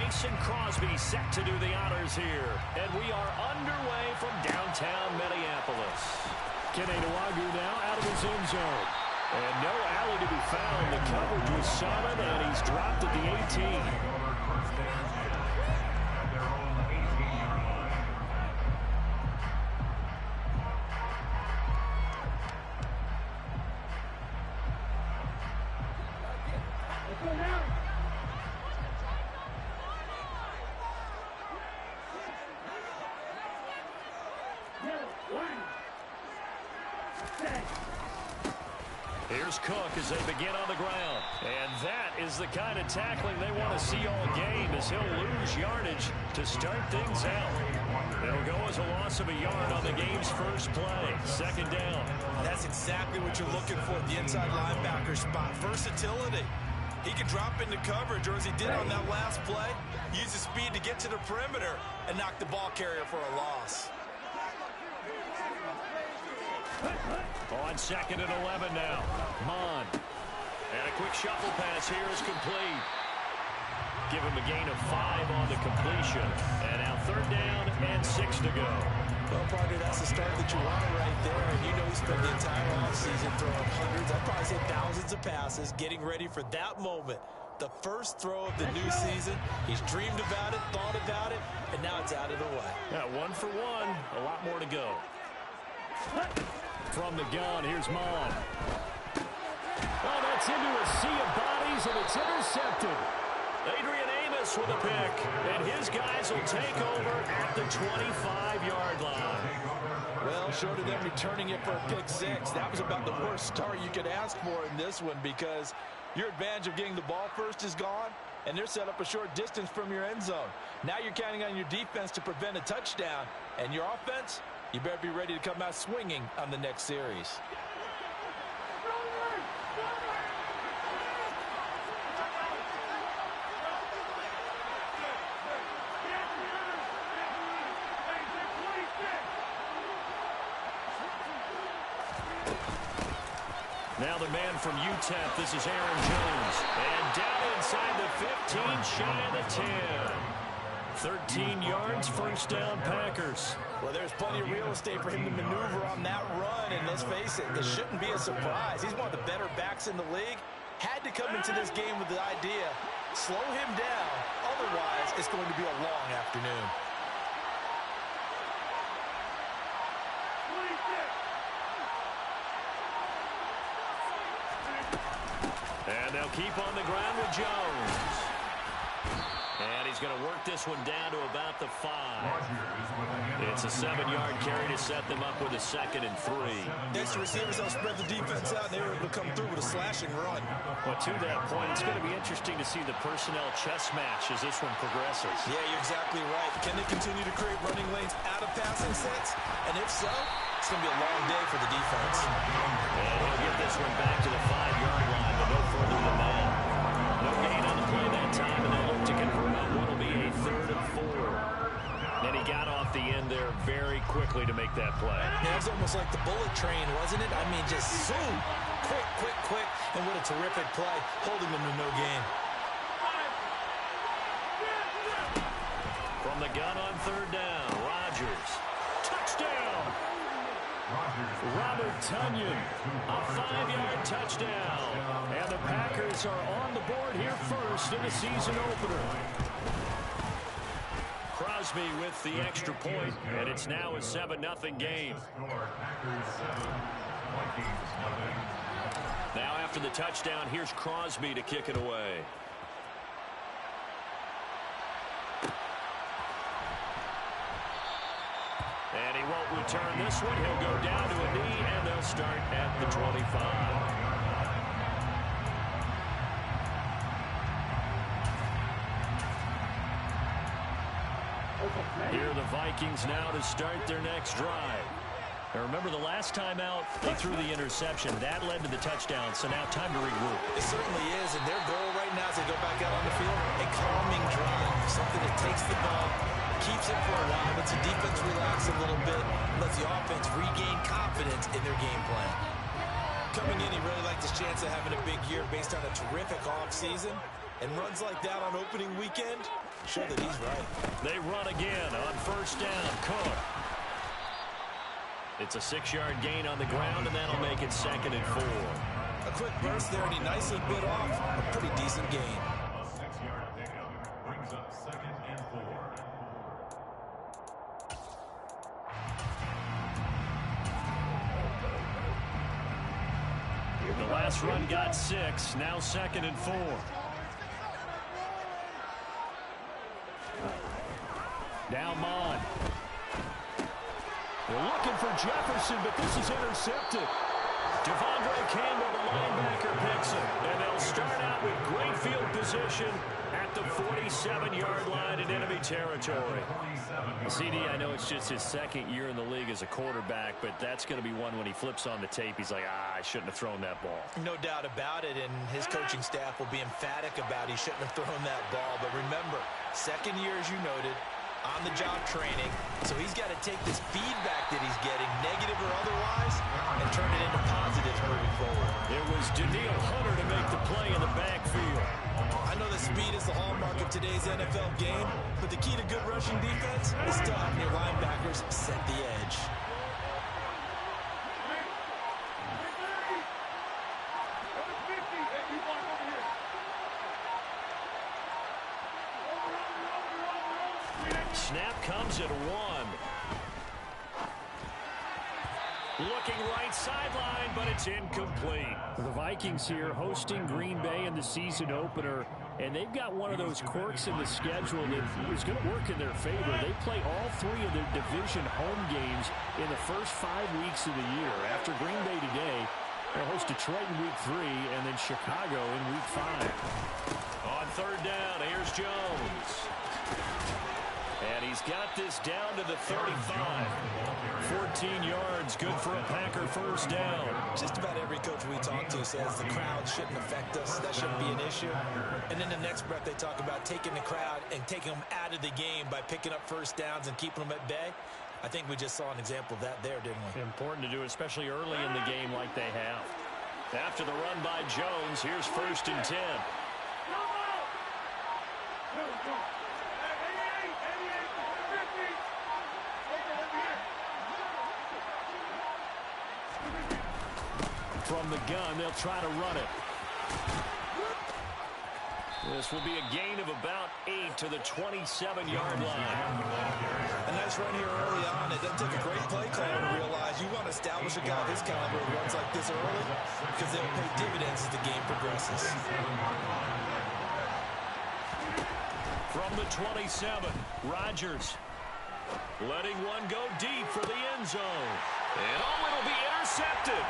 Mason Crosby set to do the honors here. And we are underway from downtown Minneapolis. Kenny Nwagu now out of his end zone. And no alley to be found. The coverage was solid, and he's dropped at the 18. Here's Cook as they begin on the ground. And that is the kind of tackling they want to see all game, as he'll lose yardage to start things out. It'll go as a loss of a yard on the game's first play. Second down. That's exactly what you're looking for at the inside linebacker spot. Versatility. He can drop into coverage, or as he did on that last play, use his speed to get to the perimeter and knock the ball carrier for a loss. On second and 11 now. Mon. And a quick shuffle pass here is complete. Give him a gain of 5 on the completion. And now third down and 6 to go. Well, partner, that's the start that you want right there. And you know he spent the entire offseason throwing hundreds, I'd probably say thousands of passes, getting ready for that moment. The first throw of the new season. He's dreamed about it, thought about it, and now it's out of the way. Yeah, 1 for 1. A lot more to go. From the gun, here's Mon. Oh, that's into a sea of bodies, and it's intercepted. Adrian Amos with a pick, and his guys will take over at the 25-yard line. Well, short of them returning it for a pick 6, that was about the worst start you could ask for in this one, because your advantage of getting the ball first is gone, and they're set up a short distance from your end zone. Now you're counting on your defense to prevent a touchdown, and your offense, you better be ready to come out swinging on the next series. Now the man from UTEP, this is Aaron Jones. And down inside the 15, shy of the 10. 13 yards, first down, Packers. Well, there's plenty of real estate for him to maneuver on that run, and let's face it, this shouldn't be a surprise. He's one of the better backs in the league. Had to come into this game with the idea, slow him down, otherwise it's going to be a long afternoon. And they'll keep on the ground with Jones. And he's going to work this one down to about the 5. It's a 7-yard carry to set them up with a 2nd and 3. Next receivers, they'll spread the defense out, and they were able to come through with a slashing run. But to that point, it's going to be interesting to see the personnel chess match as this one progresses. Yeah, you're exactly right. Can they continue to create running lanes out of passing sets? And if so, it's going to be a long day for the defense. And he'll get this one back to the 5-yard line, but no further than that. No gain on the play that time, and they'll look to convert on what will be a 3rd and 4. And he got off the end there very quickly to make that play. Yeah, it was almost like the bullet train, wasn't it? I mean, just zoom. Quick. And what a terrific play, holding them to no gain. From the gun on 3rd down, Rodgers. Touchdown! Robert Tonyan, a 5-yard touchdown. And the Packers are on the board here first in the season opener. Crosby with the extra point, and it's now a 7-0 game. Now after the touchdown, here's Crosby to kick it away. And he won't return this one. He'll go down to a knee, and they'll start at the 25. Here are the Vikings now to start their next drive. Now remember, the last time out, they threw the interception. That led to the touchdown, so now time to regroup. It certainly is, and their goal right now as they go back out on the field, a calming drive, something that takes the ball, keeps it for a while, lets the defense relax a little bit, lets the offense regain confidence in their game plan. Coming in, he really liked his chance of having a big year based on a terrific offseason. And runs like that on opening weekend show that he's right. They run again on first down. Cook. It's a 6-yard gain on the ground, and that'll make it 2nd and 4. A quick burst there, and he nicely bit off a pretty decent gain. A 6-yard pickup brings up 2nd and 4. The last run got 6. Now 2nd and 4. Now Mon. They're looking for Jefferson, but this is intercepted. Devondre Campbell, the linebacker, picks him. And they'll start out with great field position at the 47-yard line in enemy territory. CD, I know it's just his 2nd year in the league as a quarterback, but that's going to be one when he flips on the tape, he's like, I shouldn't have thrown that ball. No doubt about it, and his coaching staff will be emphatic about he shouldn't have thrown that ball. But remember, 2nd year, as you noted, on-the-job training, so he's got to take this feedback that he's getting, negative or otherwise, and turn it into positives moving forward. It was Danielle Hunter to make the play in the backfield. I know that speed is the hallmark of today's NFL game, but the key to good rushing defense is still having your linebackers set the edge. Snap comes at 1. Looking right sideline, but it's incomplete. The Vikings here hosting Green Bay in the season opener, and they've got one of those quirks in the schedule that is going to work in their favor. They play all 3 of their division home games in the first 5 weeks of the year. After Green Bay today, they'll host Detroit in week 3 and then Chicago in week 5. On 3rd down, here's Jones. And he's got this down to the 35. 14 yards, good for a Packer first down. Just about every coach we talk to says the crowd shouldn't affect us. That shouldn't be an issue. And then the next breath they talk about taking the crowd and taking them out of the game by picking up first downs and keeping them at bay. I think we just saw an example of that there, didn't we? Important to do, especially early in the game like they have. After the run by Jones, here's 1st and 10. From the gun, they'll try to run it. This will be a gain of about 8 to the 27-yard line. A nice run here early on. It doesn't take a great play caller to realize you want to establish a guy of his caliber who runs like this early because they'll pay dividends as the game progresses. From the 27, Rodgers letting one go deep for the end zone. And it'll be intercepted.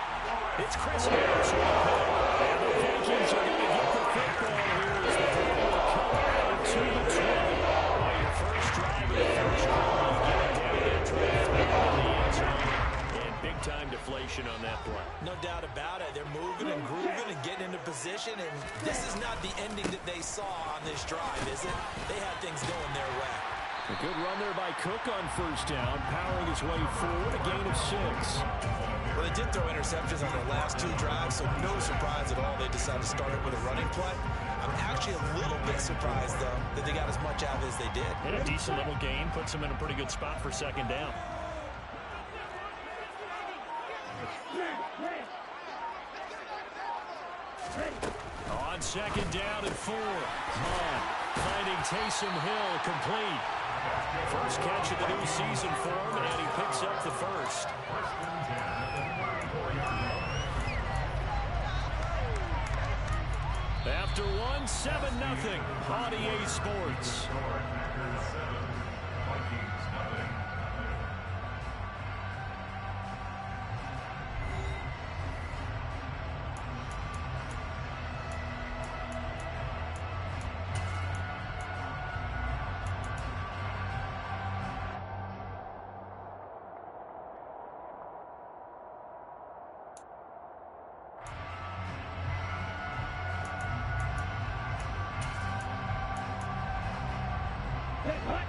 It's Chris Harris with the pick. And the Vikings are going to get the football here as the ball will come out to the 20. On your first drive of the first quarter, you get it down and try to throw it in the end zone. And big-time deflation on that play. No doubt about it. They're moving and grooving and getting into position, and this is not the ending that they saw on this drive, is it? They had things going their way. A good run there by Cook on first down, powering his way forward, a gain of 6. Well, they did throw interceptions on their last 2 drives, so no surprise at all they decided to start it with a running play. I'm actually a little bit surprised, though, that they got as much out of it as they did. Yeah, a decent little gain, puts them in a pretty good spot for 2nd down. On 2nd down and 4. Mon finding Taysom Hill complete. First catch of the new season for him, and he picks up the first. After 1, 7-0 on EA Sports.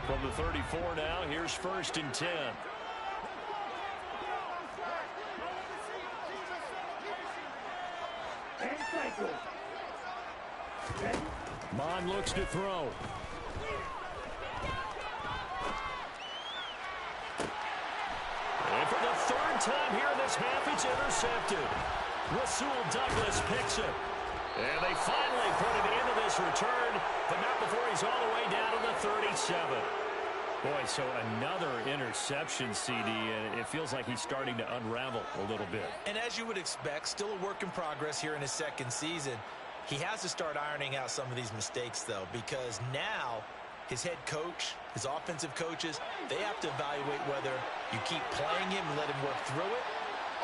From the 34 now, here's 1st and 10. Mon looks to throw. And for the third time here in this half, it's intercepted. Rasul Douglas picks it. And they finally put an end to this return, but not before he's all the way down to the 37. Boy, so another interception, CD, and it feels like he's starting to unravel a little bit. And as you would expect, still a work in progress here in his second season. He has to start ironing out some of these mistakes, though, because now his head coach, his offensive coaches, they have to evaluate whether you keep playing him and let him work through it,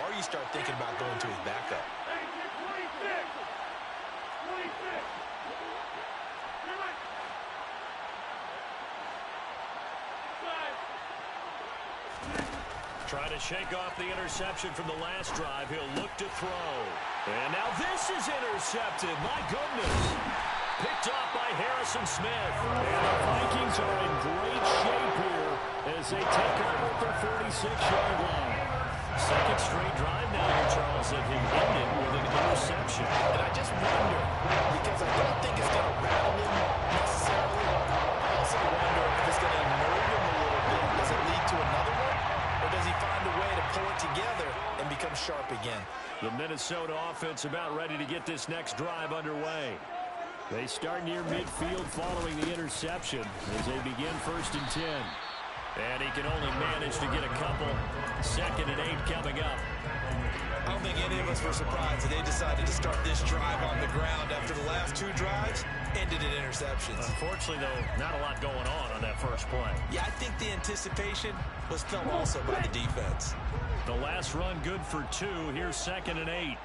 or you start thinking about going to his backup. Trying to shake off the interception from the last drive. He'll look to throw. And now this is intercepted. My goodness. Picked off by Harrison Smith. And the Vikings are in great shape here as they take over at the 46-yard line. Second straight drive now here, Charles, that have ended with an interception. And I just wonder, because I don't think it's going to rattle him necessarily. I also wonder if it's going to nerve him a little bit. Does it lead to another one? Or does he find a way to pull it together and become sharp again? The Minnesota offense about ready to get this next drive underway. They start near midfield following the interception as they begin 1st and 10. And he can only manage to get a couple. 2nd and 8 coming up. I don't think any of us were surprised that they decided to start this drive on the ground after the last 2 drives ended in interceptions. Unfortunately, though, not a lot going on that first play. Yeah, I think the anticipation was felt also by the defense. The last run good for 2. Here's 2nd and 8.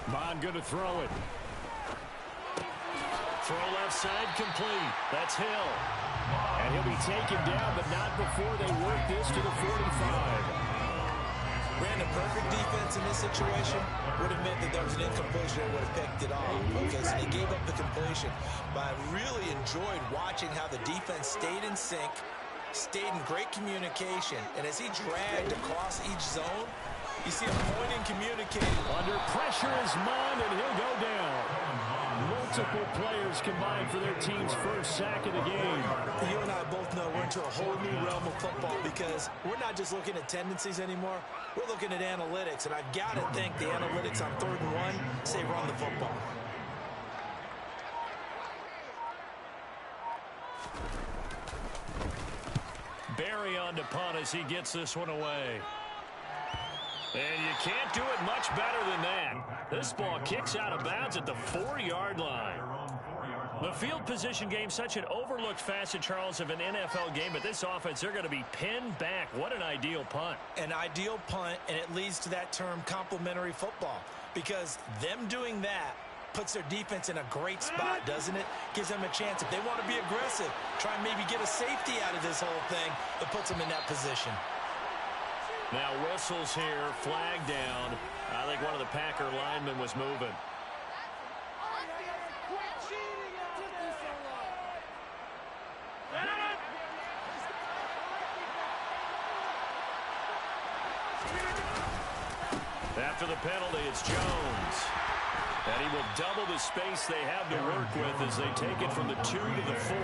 Bond going to throw it. Throw left side complete. That's Hill. And he'll be taken down, but not before they work this to the 45. Brandon, perfect defense in this situation would have meant that there was an incompletion and would have picked it off. Okay, so they gave up the completion. But I really enjoyed watching how the defense stayed in sync, stayed in great communication. And as he dragged across each zone, you see him pointing, communicating. Under pressure is Mond, and he'll go down. Multiple players combined for their team's first sack of the game. You and I both know we're into a whole new realm of football because we're not just looking at tendencies anymore. We're looking at analytics, and I've got to think the analytics on 3rd and 1 say run the football. Barry on to punt as he gets this one away. And you can't do it much better than that. This ball kicks out of bounds at the 4-yard line. The field position game, such an overlooked facet, Charles, of an NFL game. But this offense, they're going to be pinned back. What an ideal punt. An ideal punt, and it leads to that term complementary football. Because them doing that puts their defense in a great spot, doesn't it? Gives them a chance. If they want to be aggressive, try and maybe get a safety out of this whole thing, it puts them in that position. Now whistles here, flag down. I think one of the Packer linemen was moving. After the penalty, it's Jones. And he will double the space they have to work with as they take it from the 2 to the 4.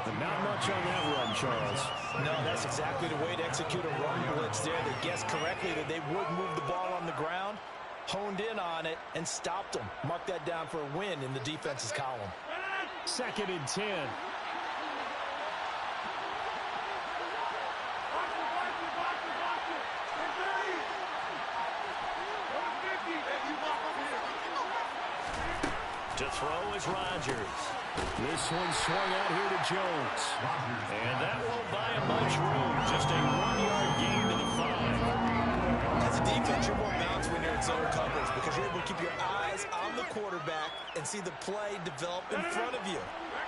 But not much on that run, Charles. No, that's exactly the way to execute a run blitz there. They guessed correctly that they would move the ball on the ground, honed in on it, and stopped them. Mark that down for a win in the defense's column. 2nd and 10. To throw is Rodgers. This one swung out here to Jones. And that won't buy him much room. Just a 1-yard gain to the 5. As a defense, you're more balanced when you're in zone coverage because you're able to keep your eyes on the quarterback and see the play develop in front of you.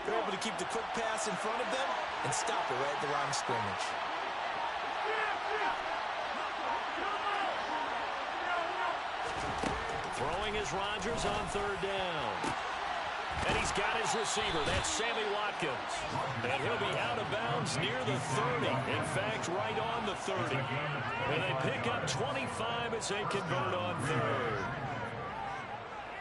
You're able to keep the quick pass in front of them and stop it right at the line of scrimmage. Throwing is Rodgers on 3rd down. And he's got his receiver. That's Sammy Watkins. And he'll be out of bounds near the 30. In fact, right on the 30. And they pick up 25 as they convert on 3rd.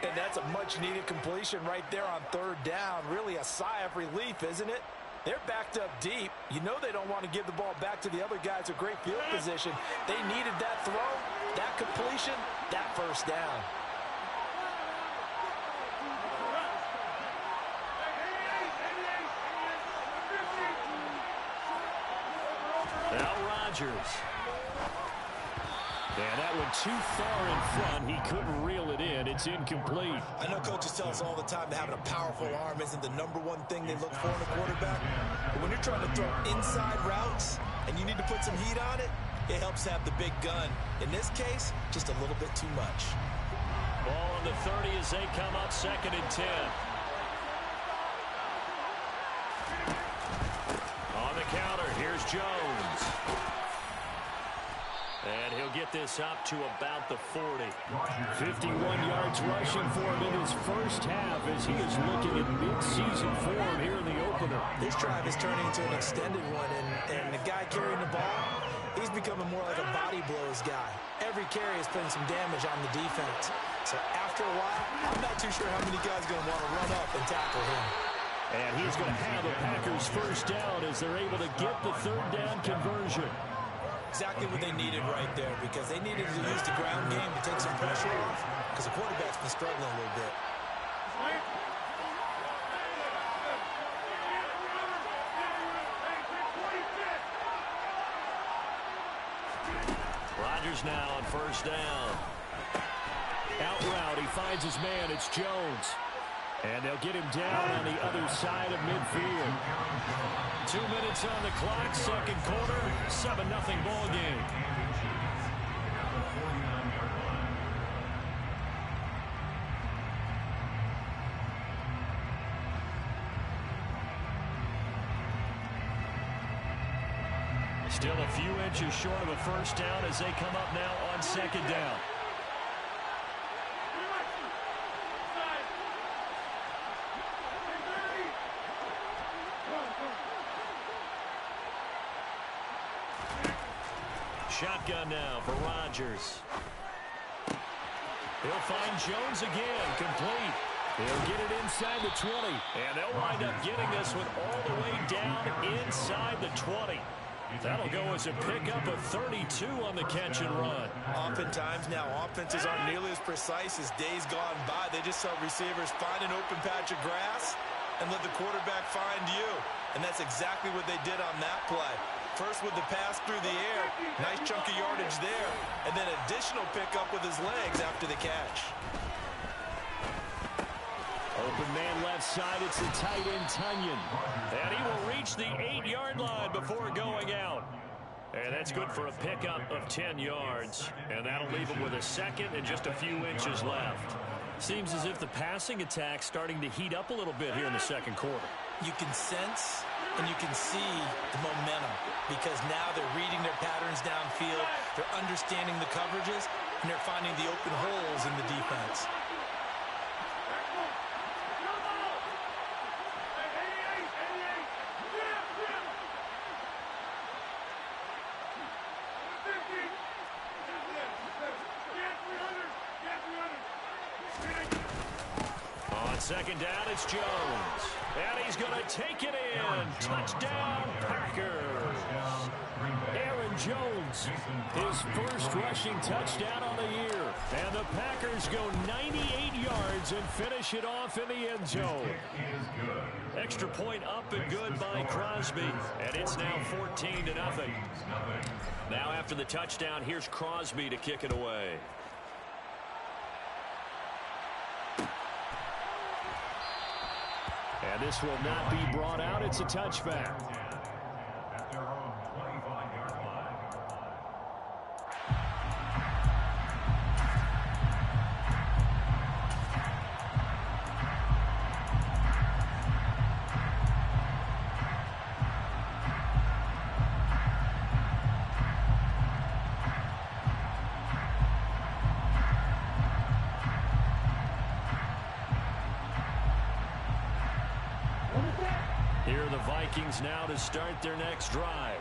And that's a much-needed completion right there on third down. Really a sigh of relief, isn't it? They're backed up deep. You know they don't want to give the ball back to the other guys. A great field position. They needed that throw, that completion, that first down. Now Rodgers. And that one too far in front. He couldn't reel it in. It's incomplete. I know coaches tell us all the time that having a powerful arm isn't the #1 thing they look for in a quarterback. But when you're trying to throw inside routes and you need to put some heat on it, it helps have the big gun. In this case, just a little bit too much. Ball on the 30 as they come up 2nd and 10. On the counter, here's Jones. And he'll get this up to about the 40. 51 yards rushing for him in his first half as he is looking at mid-season form here in the opener. This drive is turning into an extended one, and the guy carrying the ball, he's becoming more like a body blows guy. Every carry is putting some damage on the defense. So after a while, I'm not too sure how many guys are going to want to run up and tackle him. And he's going to have the Packers first down as they're able to get the third down conversion. Exactly what they needed right there, because they needed to use the ground game to take some pressure off, because the quarterback's been struggling a little bit. Rodgers now on first down. Out route, he finds his man. It's Jones. And they'll get him down on the other side of midfield. 2 minutes on the clock, second quarter, 7-0 ball game. Still a few inches short of a first down as they come up now on second down. Shotgun now for Rodgers. He'll find Jones again, complete. He'll get it inside the 20. And they'll wind up getting this one all the way down inside the 20. That'll go as a pickup of 32 on the catch and run. Oftentimes now, offenses aren't nearly as precise as days gone by. They just help receivers find an open patch of grass and let the quarterback find you. And that's exactly what they did on that play. First with the pass through the air, nice chunk of yardage there, and then additional pickup with his legs after the catch. Open man left side, it's the tight end Tunyon. And he will reach the 8-yard line before going out. And that's good for a pickup of 10 yards. And that'll leave him with a second and just a few inches left. Seems as if the passing attack's starting to heat up a little bit here in the second quarter. You can sense and you can see the momentum, because now they're reading their patterns downfield, they're understanding the coverages, and they're finding the open holes in the defense. On second down, it's Jones. And he's going to take it in. Touchdown, Packers. Aaron Jones, his first rushing touchdown on the year. And the Packers go 98 yards and finish it off in the end zone. Extra point up and good by Crosby. And it's now 14-0. Now after the touchdown, here's Crosby to kick it away. And this will not be brought out. It's a touchback. At their own 25-yard line. Here are the Vikings now to start their next drive.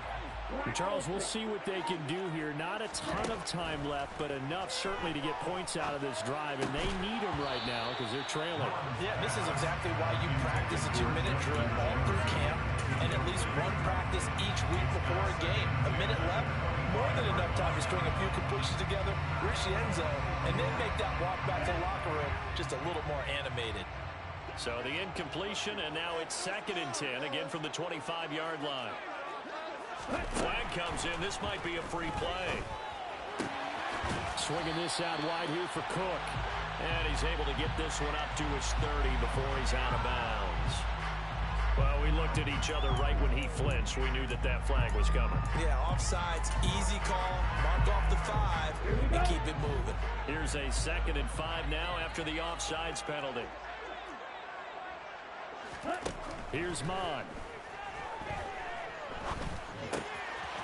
Charles, we'll see what they can do here. Not a ton of time left, but enough certainly to get points out of this drive, and they need them right now because they're trailing. Yeah, this is exactly why you practice a 2-minute drill all through camp and at least one practice each week before a game. A minute left, more than enough time to string a few completions together, reach the end zone, and then make that walk back to the locker room just a little more animated. So the incompletion, and now it's 2nd and 10, again from the 25-yard line. Flag comes in. This might be a free play. Swinging this out wide here for Cook. And he's able to get this one up to his 30 before he's out of bounds. Well, we looked at each other right when he flinched. We knew that that flag was coming. Yeah, offsides, easy call. Mark off the 5 and keep it moving. Here's a 2nd and 5 now after the offsides penalty. Here's Mon.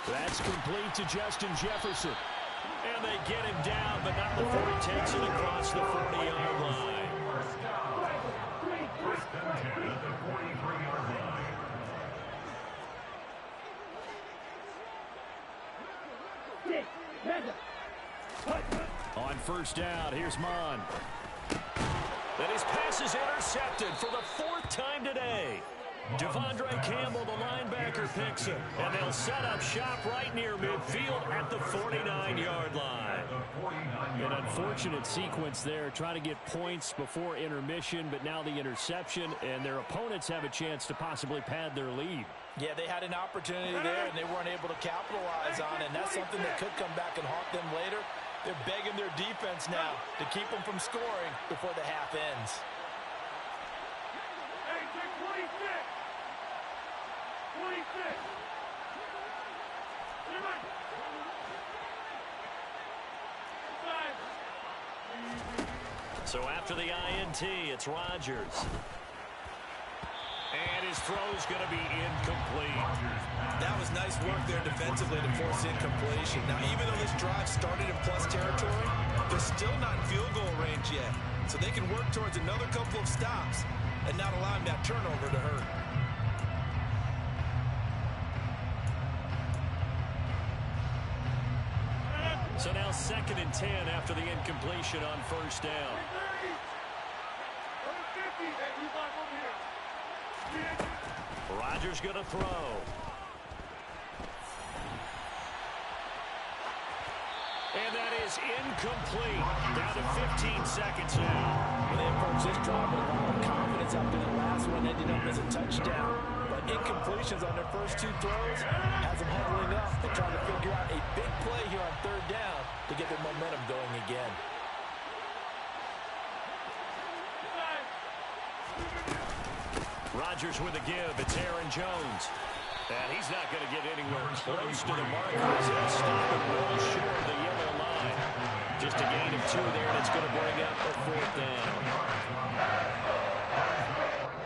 That's complete to Justin Jefferson. And they get him down, but not before he takes it across the 40-yard line. First and 10 at the 43-yard line. On first down, here's Mon. And his pass is intercepted for the 4th time today. Devondre Campbell, the linebacker, picks it. And they'll set up shop right near midfield at the 49-yard line. An unfortunate sequence there, trying to get points before intermission, but now the interception, and their opponents have a chance to possibly pad their lead. Yeah, they had an opportunity there, and they weren't able to capitalize on it, and that's something that could come back and haunt them later. They're begging their defense now to keep them from scoring before the half ends. So after the INT, it's Rodgers. And his throw's going to be incomplete. That was nice work there defensively to force incompletion. Now, even though this drive started in plus territory, they're still not in field goal range yet. So they can work towards another couple of stops and not allowing that turnover to hurt. So now 2nd and 10 after the incompletion on first down. Rodgers going to throw. And that is incomplete. Down to 15 seconds now. When they approach this drive with a lot of confidence after the last one ended up as a touchdown. But incompletions on their first 2 throws has them huddling up and trying to figure out a big play here on 3rd down to get their momentum going again. Rodgers with a give. It's Aaron Jones. And he's not going to get anywhere close to the markers. He'll stop and roll short of the yellow line. Just a gain of 2 there, and it's going to bring up a 4th down.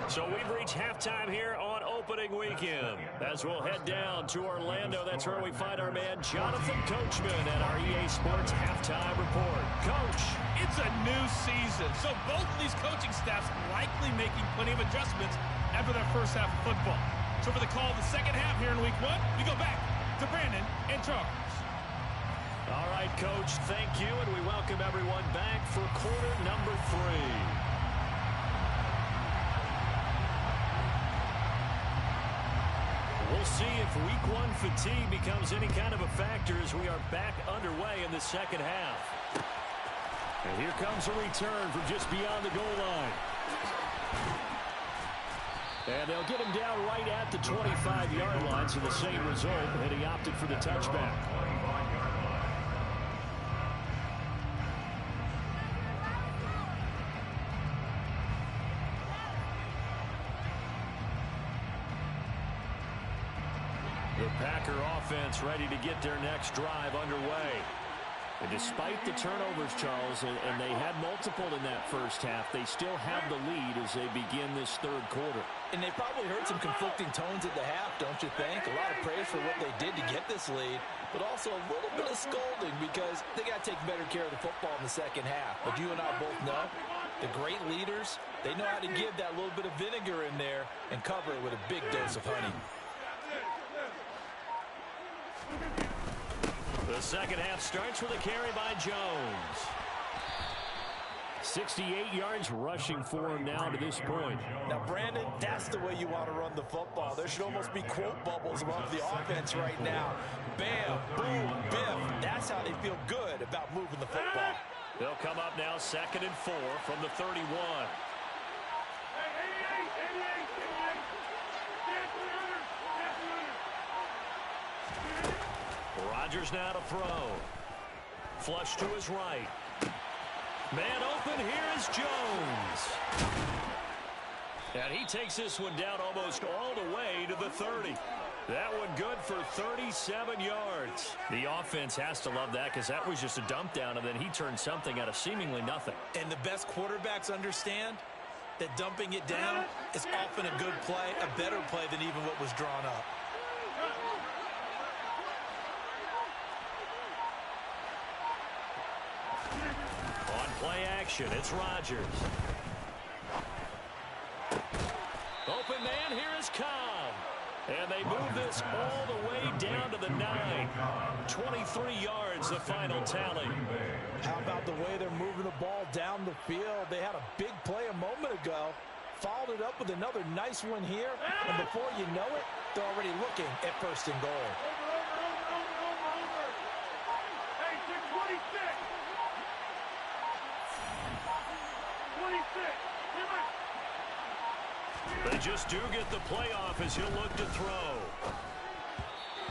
So we've reached halftime here on opening weekend. As we'll head down to Orlando, that's where we find our man Jonathan Coachman at our EA Sports Halftime Report. Coach. It's a new season, so both of these coaching staffs likely making plenty of adjustments after their first half of football. So for the call of the second half here in week 1, we go back to Brandon and Charles. All right, Coach, thank you, and we welcome everyone back for quarter number 3. We'll see if week 1 fatigue becomes any kind of a factor as we are back underway in the second half. And here comes a return from just beyond the goal line. And they'll get him down right at the 25-yard line, so the same result, and he opted for the touchback. The Packer offense ready to get their next drive underway. And despite the turnovers, Charles, and they had multiple in that first half, they still have the lead as they begin this 3rd quarter. And they probably heard some conflicting tones at the half, don't you think? A lot of praise for what they did to get this lead, but also a little bit of scolding because they got to take better care of the football in the second half. But you and I both know the great leaders, they know how to give that little bit of vinegar in there and cover it with a big dose of honey. The second half starts with a carry by Jones. 68 yards rushing for him now to this point. Now, Brandon, that's the way you want to run the football. There should almost be quote bubbles above the offense right now. Bam, boom, biff. That's how they feel good about moving the football. They'll come up now 2nd and 4 from the 31. Rodgers now to throw. Flush to his right. Man open, here is Jones. And he takes this one down almost all the way to the 30. That one good for 37 yards. The offense has to love that because that was just a dump down, and then he turned something out of seemingly nothing. And the best quarterbacks understand that dumping it down is often a good play, a better play than even what was drawn up. Play action, it's Rodgers. Open man, here is Cobb. And they move this all the way down to the 9. 23 yards, the final tally. How about the way they're moving the ball down the field? They had a big play a moment ago, followed it up with another nice one here, and before you know it, they're already looking at 1st and goal. They just do get the playoff as he'll look to throw.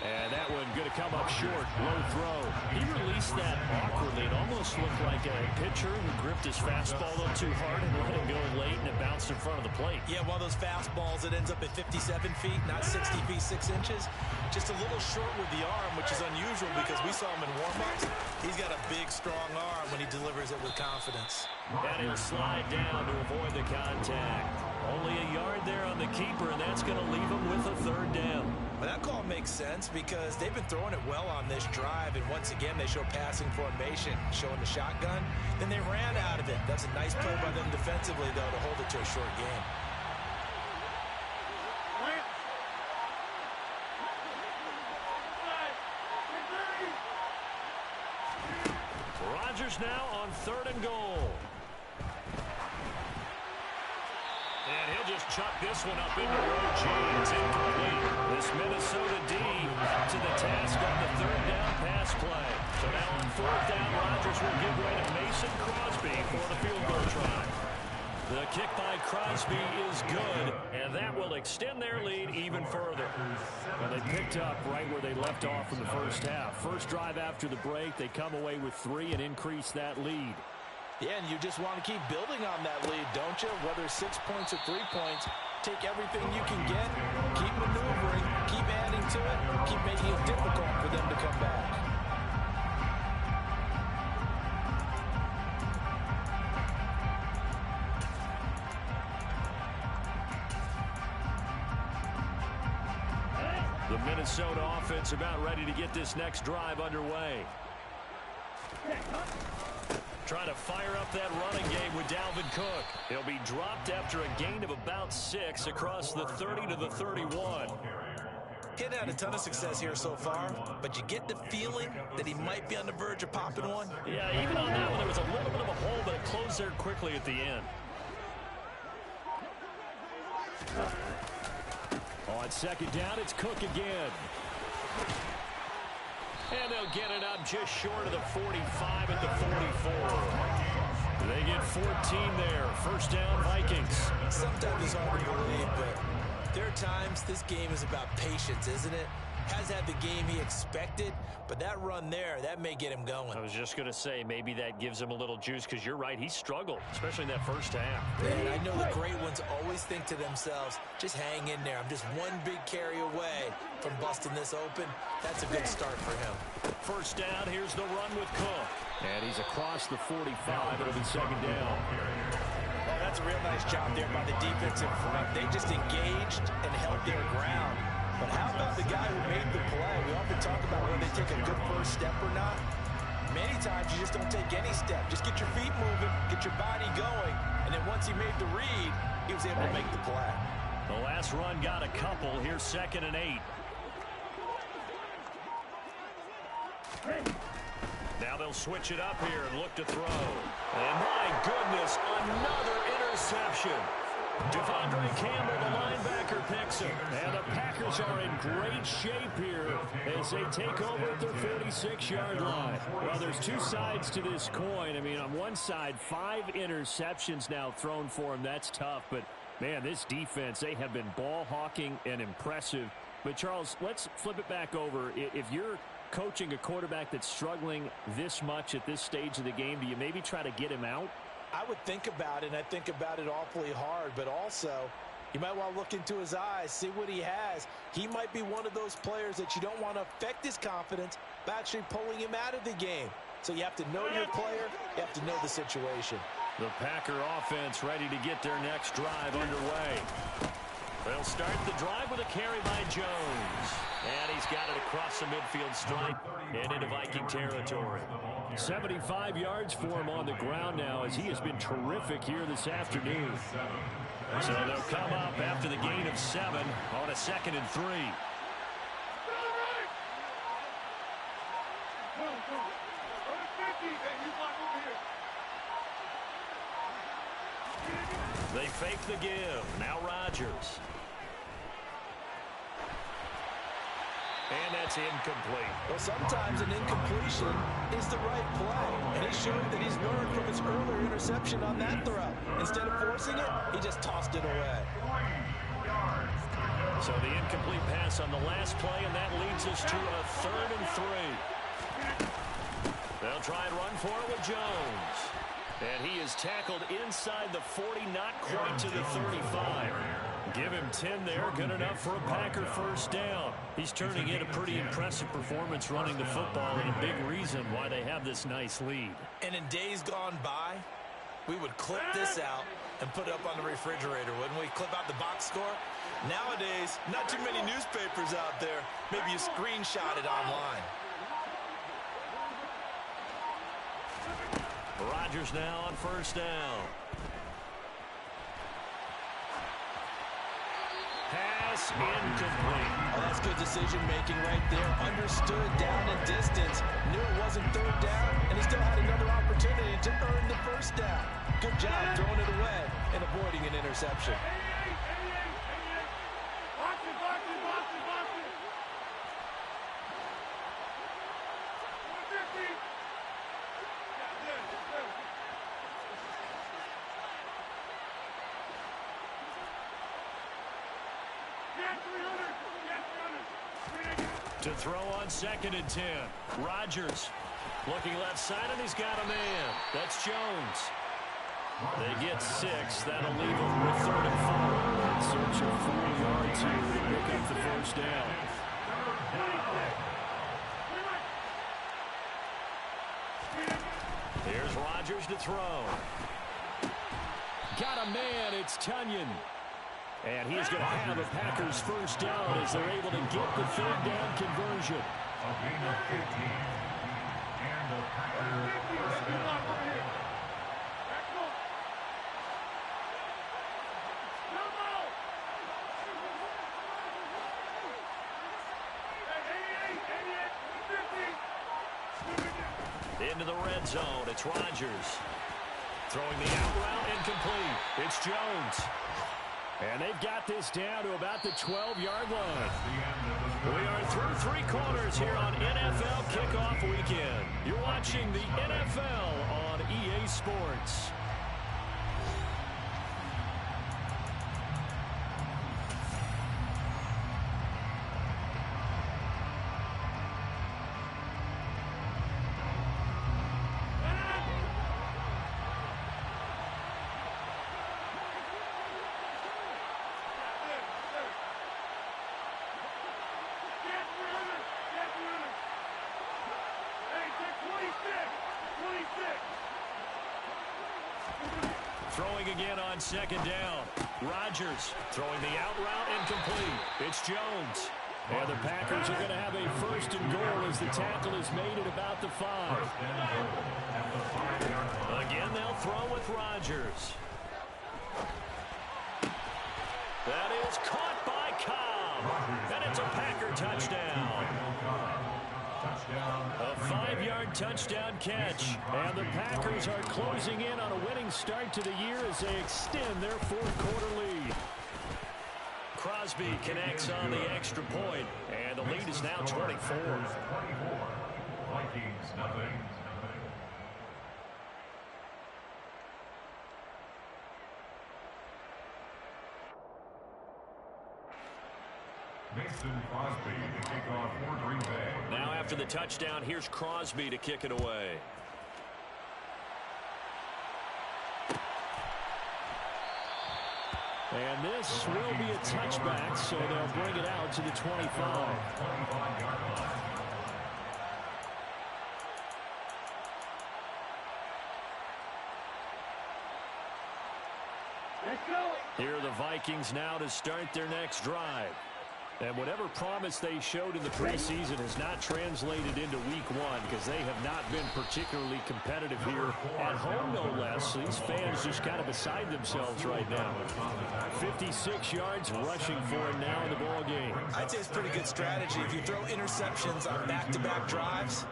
And that one going to come up short. Low throw. He released that awkwardly. It almost looked like a pitcher who gripped his fastball a little too hard and let it go late, and it bounced in front of the plate. Yeah, one of those fastballs that ends up at 57 feet, not 60 feet, 6 inches. Just a little short with the arm, which is unusual because we saw him in warm-ups. He's got a big, strong arm when he delivers it with confidence. And he'll slide down to avoid the contact. Only a yard there on the keeper, and that's going to leave him with a 3rd down. Well, that call makes sense because they've been throwing it well on this drive, and once again, they show passing formation, showing the shotgun. Then they ran out of it. That's a nice play by them defensively, though, to hold it to a short game. Rodgers now on 3rd and goal. And he'll just chuck this one up into road. It's incomplete. This Minnesota D up to the task on the 3rd down pass play. So now on 4th down, Rodgers will give way to Mason Crosby for the field goal try. The kick by Crosby is good, and that will extend their lead even further. And they picked up right where they left off in the first half. First drive after the break, they come away with 3 and increase that lead. Yeah, and you just want to keep building on that lead, don't you? Whether it's 6 points or 3 points, take everything you can get, keep maneuvering, keep adding to it, keep making it difficult for them to come back. The Minnesota offense about ready to get this next drive underway. Trying to fire up that running game with Dalvin Cook. He'll be dropped after a gain of about 6 across the 30 to the 31. He's had a ton of success here so far, but you get the feeling that he might be on the verge of popping one. Yeah, even on that one, there was a little bit of a hole, but it closed there quickly at the end. On 2nd down, it's Cook again. And they'll get it up just short of the 45 at the 44. They get 14 there. 1st down, Vikings. Sometimes it's hard to believe, but there are times this game is about patience, isn't it? Has had the game he expected, but that run there, that may get him going. I was just going to say, maybe that gives him a little juice, because you're right, he struggled, especially in that first half. And I know the great ones always think to themselves, just hang in there. I'm just one big carry away from busting this open. That's a good start for him. 1st down, here's the run with Cook. And he's across the 45. It'll be 2nd down. Well, that's a real nice job there by the defensive front. They just engaged and held their ground. But how about the guy who made the play? We often talk about whether they take a good first step or not. Many times you just don't take any step. Just get your feet moving, get your body going, and then once he made the read, he was able to make the play. The last run got a couple. Here's 2nd and 8. Now they'll switch it up here and look to throw. And my goodness, another interception. Devondre Campbell, the linebacker, picks him. And the Packers are in great shape here as they take over at their 46-yard line. Well, there's two sides to this coin. I mean, on one side, 5 interceptions now thrown for him. That's tough. But, man, this defense, they have been ball hawking and impressive. But, Charles, let's flip it back over. If you're coaching a quarterback that's struggling this much at this stage of the game, do you maybe try to get him out? I would think about it, and I think about it awfully hard, but also you might want to look into his eyes, see what he has. He might be one of those players that you don't want to affect his confidence by actually pulling him out of the game. So you have to know your player, you have to know the situation. The Packer offense ready to get their next drive underway. They'll start the drive with a carry by Jones. And he's got it across the midfield stripe and into Viking territory. 75 yards for him on the ground now as he has been terrific here this afternoon. So they'll come up after the gain of 7 on a 2nd and 3. They fake the give. Now Rodgers. And that's incomplete. Well, sometimes an incompletion is the right play. And he's showing that he's learned from his earlier interception on that throw. Instead of forcing it, he just tossed it away. So the incomplete pass on the last play, and that leads us to a 3rd and 3. They'll try and run for it with Jones. And he is tackled inside the 40, not quite to the 35. Give him 10 there, good enough for a Packer first down. He's turning in a pretty impressive performance running the football, and a big reason why they have this nice lead. And in days gone by, we would clip this out and put it up on the refrigerator, wouldn't we? Clip out the box score. Nowadays, not too many newspapers out there. Maybe you screenshot it online. Rodgers now on first down. Pass incomplete. Oh, that's good decision-making right there. Understood down and distance. Knew it wasn't 3rd down, and he still had another opportunity to earn the first down. Good job throwing it away and avoiding an interception. To throw on 2nd and 10. Rodgers looking left side, and he's got a man. That's Jones. They get 6. That'll leave them with 3rd and 4. In search of 4 yards here to pick up the first down. Here's Rodgers to throw. Got a man. It's Tunyon. And he's going to have a Packers first down as they're able to get the 3rd down conversion. A gain of 15. And the Packers first down. Into the red zone. It's Rodgers. Throwing the out route incomplete. It's Jones. And they've got this down to about the 12-yard line. We are through 3 quarters here on NFL Kickoff Weekend. You're watching the NFL on EA Sports. Throwing again on 2nd down. Rodgers throwing the out route incomplete. It's Jones. And the Packers are going to have a 1st and goal as the tackle is made at about the 5. Again, they'll throw with Rodgers. That is caught by Cobb. And it's a Packer touchdown. A 5-yard touchdown catch. And the Packers are closing in on a winning start to the year as they extend their fourth-quarter lead. Crosby connects on the extra point, and the lead is now 24. Vikings, nothing. Mason Crosby to kick off for Green Bay. Now after the touchdown, here's Crosby to kick it away. And this will be a touchback, so they'll bring it out to the 25. 25-yard line. Here are the Vikings now to start their next drive. And whatever promise they showed in the preseason has not translated into week one because they have not been particularly competitive here at home, no less. These fans just kind of beside themselves right now. 56 yards rushing for him now in the ball game. I'd say it's pretty good strategy. If you throw interceptions on back-to-back drives,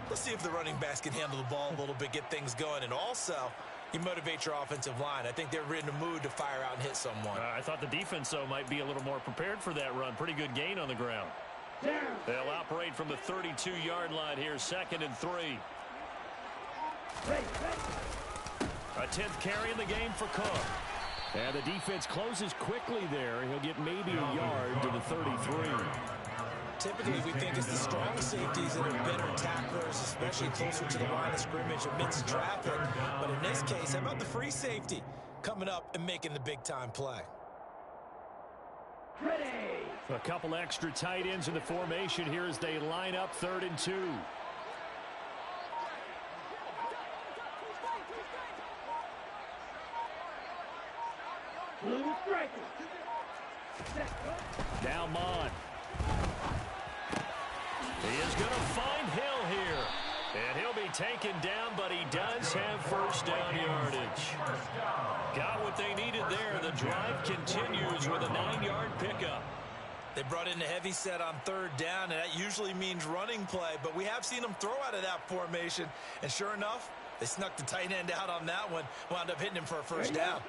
let's see if the running backs can handle the ball a little bit, get things going, and also you motivate your offensive line. I think they're in the mood to fire out and hit someone. I thought the defense, though, might be a little more prepared for that run. Pretty good gain on the ground. They'll operate from the 32-yard line here, 2nd and 3. A 10th carry in the game for Cook. And the defense closes quickly there. He'll get maybe a yard to the 33. Typically, we think it's the strong safeties that are better tacklers, especially closer to the line of scrimmage amidst traffic. But in this case, how about the free safety coming up and making the big-time play? A couple extra tight ends in the formation here as they line up 3rd and 2. Now Mon. He is going to find Hill here. And he'll be taken down, but he does have first down yardage. Got what they needed there. The drive continues with a 9-yard pickup. They brought in a heavy set on 3rd down, and that usually means running play. But we have seen them throw out of that formation. And sure enough, they snuck the tight end out on that one. Wound up hitting him for a first down.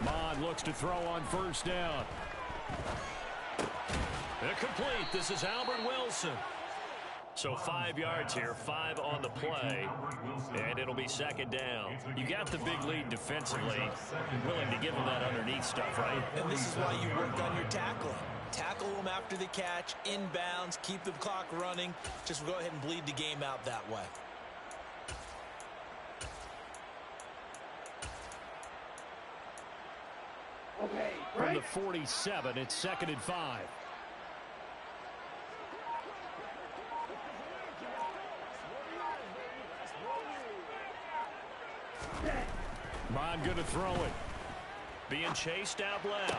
Mon looks to throw on first down. Incomplete. This is Albert Wilson. So 5 yards here, 5 on the play, and it'll be 2nd down. You got the big lead defensively. Willing to give him that underneath stuff, right? And this is why you work on your tackling. Tackle them after the catch, inbounds, keep the clock running. Just go ahead and bleed the game out that way. From the 47, it's 2nd and 5. Mon going to throw it. Being chased out left.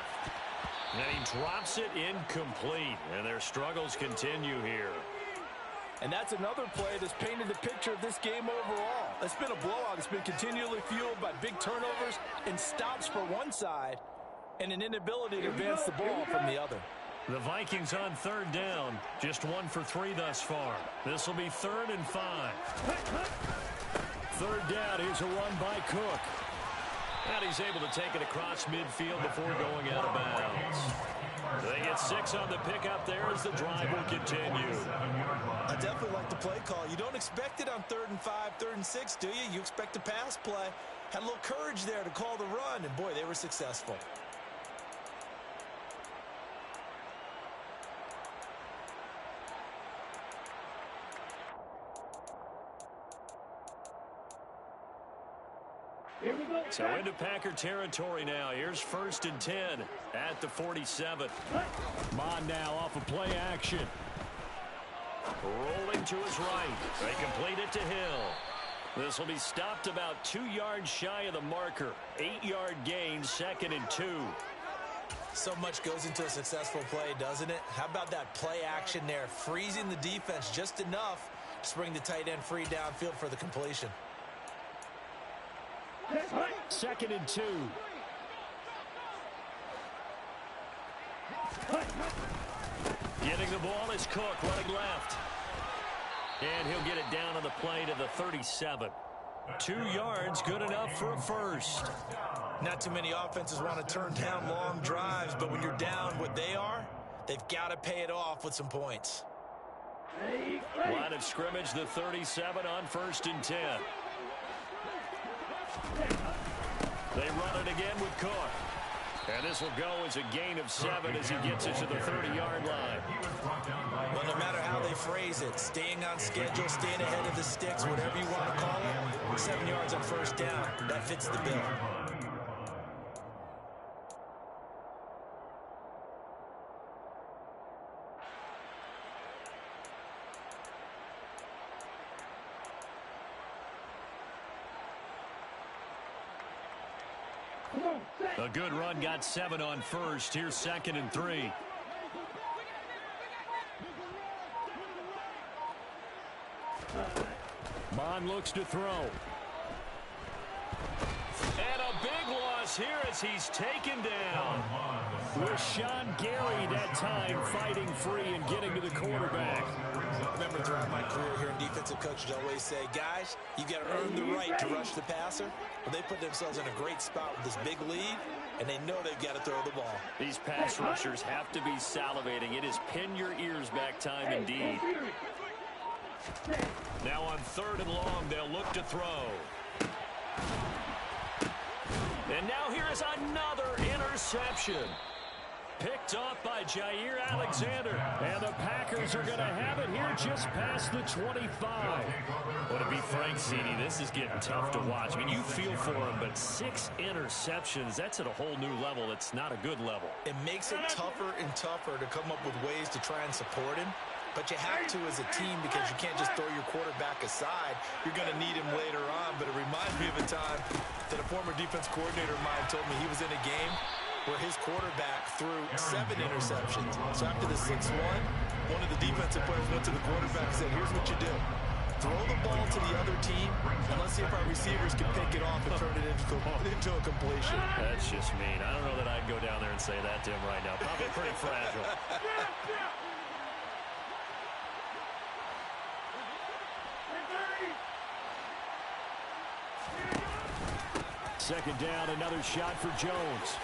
And he drops it incomplete. And their struggles continue here. And that's another play that's painted the picture of this game overall. It's been a blowout. It's been continually fueled by big turnovers and stops for one side and an inability to advance the ball from the other. The Vikings on 3rd down. Just 1 for 3 thus far. This will be 3rd and 5. 3rd down. Here's a run by Cook. And he's able to take it across midfield before going out of bounds. They get 6 on the pickup there as the drive will continue. I definitely like the play call. You don't expect it on 3rd and 5, 3rd and 6, do you? You expect a pass play. Had a little courage there to call the run, and boy, they were successful. So into Packer territory now. Here's 1st and 10 at the 47. Mon now off of play action. Rolling to his right. They complete it to Hill. This will be stopped about 2 yards shy of the marker. 8-yard gain, 2nd and 2. So much goes into a successful play, doesn't it? How about that play action there? Freezing the defense just enough to bring the tight end free downfield for the completion. 2nd and 2. Getting the ball is Cook, running left. And he'll get it down on the play to the 37. 2 yards, good enough for a first. Not too many offenses want to turn down long drives, but when you're down what they are, they've got to pay it off with some points. Line of scrimmage, the 37 on 1st and 10. They run it again with Cook. And this will go as a gain of 7 as he gets it to the 30-yard line. Well, no matter how they phrase it, staying on schedule, staying ahead of the sticks, whatever you want to call it, 7 yards on 1st down, that fits the bill. A good run got 7 on 1st. Here's 2nd and 3. Bond looks to throw. And a big loss here as he's taken down. With Sean Gary that time fighting free and getting to the quarterback. Remember throughout my career here in defensive coaches always say, guys, you got to earn the right to rush the passer. Well, they put themselves in a great spot with this big lead, and they know they've got to throw the ball. These pass rushers have to be salivating. It is pin your ears back time indeed. Now on 3rd and long, they'll look to throw. And now here is another interception. Picked off by Jair Alexander. And the Packers are going to have it here just past the 25. Well, to be frank, CD, this is getting tough to watch. I mean, you feel for him, but 6 interceptions, that's at a whole new level. It's not a good level. It makes it tougher and tougher to come up with ways to try and support him. But you have to as a team because you can't just throw your quarterback aside. You're going to need him later on. But it reminds me of a time that a former defense coordinator of mine told me he was in a game where his quarterback threw 7 interceptions. So after the 6th one of the defensive players went to the quarterback and said, here's what you do. Throw the ball to the other team, and let's see if our receivers can pick it off and turn it into a completion. That's just mean. I don't know that I'd go down there and say that to him right now. Probably pretty fragile. Second down, another shot for Jones.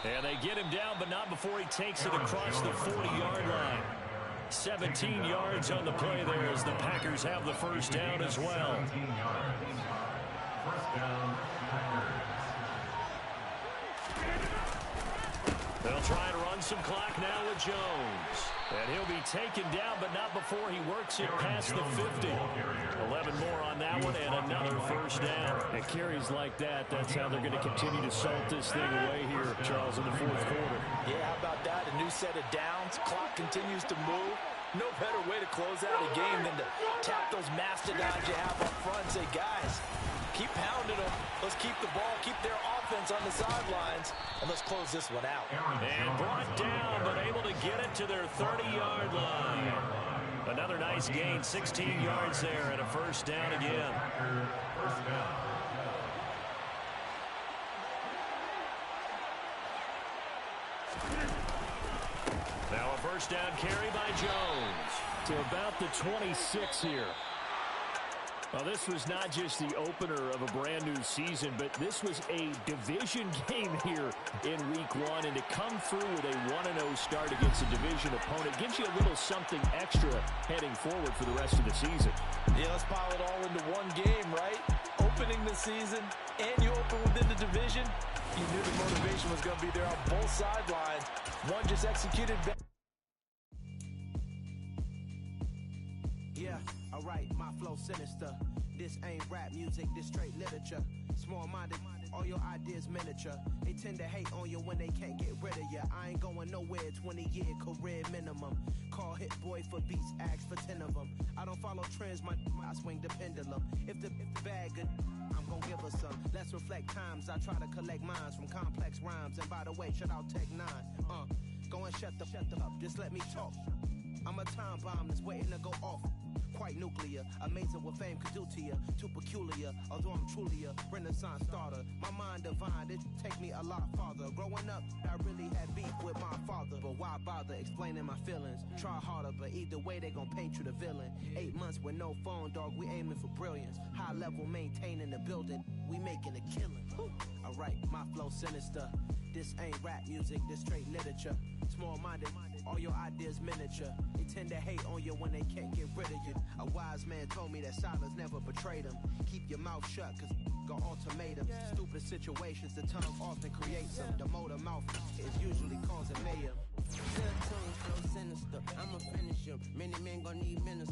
And they get him down, but not before he takes it across the 40-yard line. 17 yards on the play there as the Packers have the first down as well. First down, Packers. They'll try to run some clock now with Jones. And he'll be taken down, but not before he works it past the 50. 11 more on that one, and another first down. And carries like that, that's how they're going to continue to salt this thing away here, Charles, in the 4th quarter. Yeah, how about that? A new set of downs. Clock continues to move. No better way to close out a game than to tap those mastodons you have up front and say, guys, keep pounding them. Let's keep the ball, keep their offense on the sidelines, and let's close this one out. And brought down, but able to get it to their 30-yard line. Another nice gain, 16 yards there, and a first down again. First down. Now a first down carry by Jones to about the 26 here. Well, this was not just the opener of a brand new season, but this was a division game here in week 1. And to come through with a 1-0 start against a division opponent gives you a little something extra heading forward for the rest of the season. Yeah, let's pile it all into one game, right? Opening the season, and you open within the division. You knew the motivation was going to be there on both sidelines. One just executed better. Yeah, alright, my flow sinister. This ain't rap music, this straight literature. Small-minded, all your ideas miniature. They tend to hate on you when they can't get rid of you. I ain't going nowhere, 20-year career minimum. Call Hit Boy for beats, ask for 10 of them. I don't follow trends, I swing the pendulum. If the bag good, I'm gonna give her some. Let's reflect times, I try to collect minds from complex rhymes. And by the way, shut out Tech 9. Go and shut the up, just let me talk. I'm a time bomb that's waiting to go off. quite nuclear. Amazing what fame could do to you. Too peculiar, although I'm truly a renaissance starter. My mind divine, it take me a lot farther. Growing up, I really had beef with my father. But why bother explaining my feelings? Try harder, but either way they gon' paint you the villain. 8 months with no phone, dog, we aiming for brilliance. High level maintaining the building, we making a killing. Alright, my flow sinister. This ain't rap music, this straight literature. Small-minded, all your ideas miniature. They tend to hate on you when they can't get rid of you. A wise man told me that silence never betrayed him. Keep your mouth shut, cause got ultimatums. Stupid situations, the tongue often creates them. The motor mouth is usually causing mayhem. Good tone, flow sinister. I'ma finish him. Many men gon' need ministers.